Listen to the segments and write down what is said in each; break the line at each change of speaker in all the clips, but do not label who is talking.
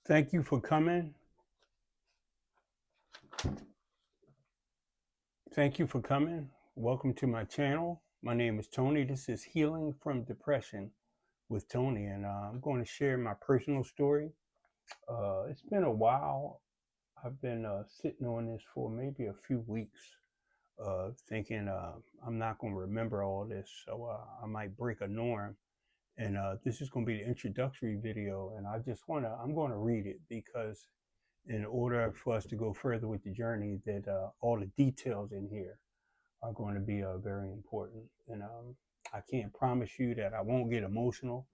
Thank you for coming. Thank you for coming. Welcome to my channel. My name is Tony. This is Healing from Depression with Tony, and I'm going to share my personal story. It's been a while. I've been sitting on this for maybe a few weeks, thinking I'm not going to remember all this, so I might break a norm. And this is going to be the introductory video, and I'm going to read it because in order for us to go further with the journey, that all the details in here are going to be very important. And I can't promise you that I won't get emotional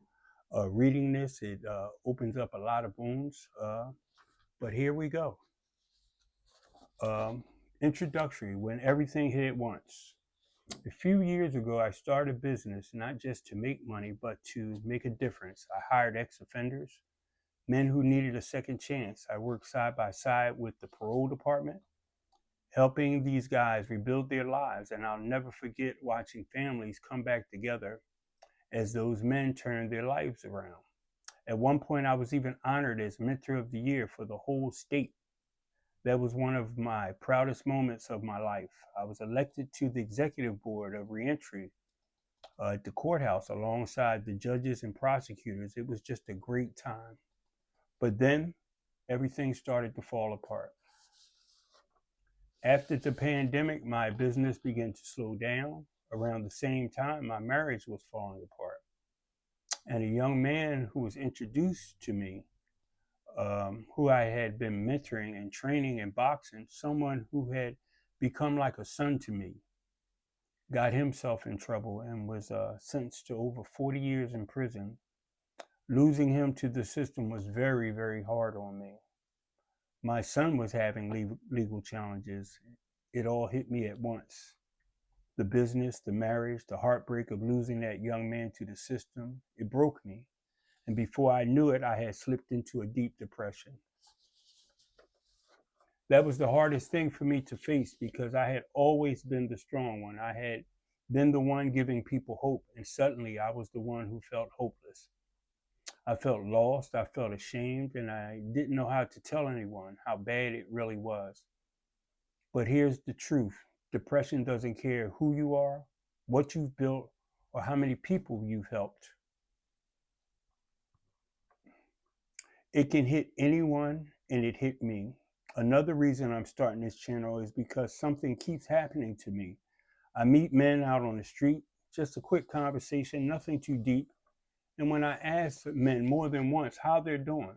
reading this. It opens up a lot of wounds, but here we go. Introductory: when everything hit at once. A few years ago, I started a business not just to make money, but to make a difference. I hired ex-offenders, men who needed a second chance. I worked side by side with the parole department, helping these guys rebuild their lives. And I'll never forget watching families come back together as those men turned their lives around. At one point, I was even honored as Mentor of the Year for the whole state. That was one of my proudest moments of my life. I was elected to the executive board of reentry at the courthouse alongside the judges and prosecutors. It was just a great time. But then everything started to fall apart. After the pandemic, my business began to slow down. Around the same time, my marriage was falling apart. And a young man who was introduced to me, who I had been mentoring and training in boxing, someone who had become like a son to me, got himself in trouble and was sentenced to over 40 years in prison. Losing him to the system was very, very hard on me. My son was having legal challenges. It all hit me at once. The business, the marriage, the heartbreak of losing that young man to the system, it broke me. And before I knew it, I had slipped into a deep depression. That was the hardest thing for me to face because I had always been the strong one. I had been the one giving people hope, and suddenly I was the one who felt hopeless. I felt lost, I felt ashamed, and I didn't know how to tell anyone how bad it really was. But here's the truth: depression doesn't care who you are, what you've built, or how many people you've helped. It can hit anyone, and it hit me. Another reason I'm starting this channel is because something keeps happening to me. I meet men out on the street, just a quick conversation, nothing too deep. And when I ask men more than once how they're doing,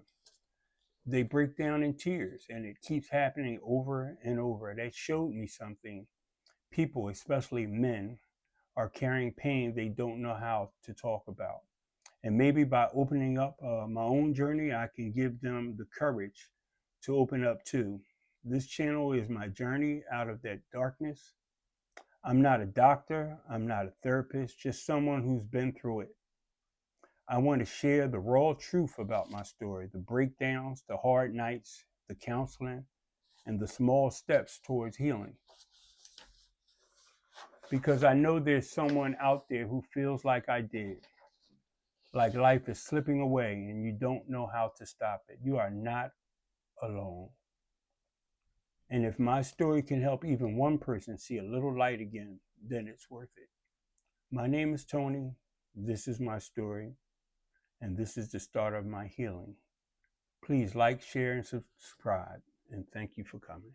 they break down in tears, and it keeps happening over and over. That showed me something. People, especially men, are carrying pain they don't know how to talk about. And maybe by opening up my own journey, I can give them the courage to open up too. This channel is my journey out of that darkness. I'm not a doctor, I'm not a therapist, just someone who's been through it. I want to share the raw truth about my story, the breakdowns, the hard nights, the counseling, and the small steps towards healing. Because I know there's someone out there who feels like I did, like life is slipping away and you don't know how to stop it. You are not alone. And if my story can help even one person see a little light again, then it's worth it. My name is Tony. This is my story. And this is the start of my healing. Please like, share, and subscribe. And thank you for coming.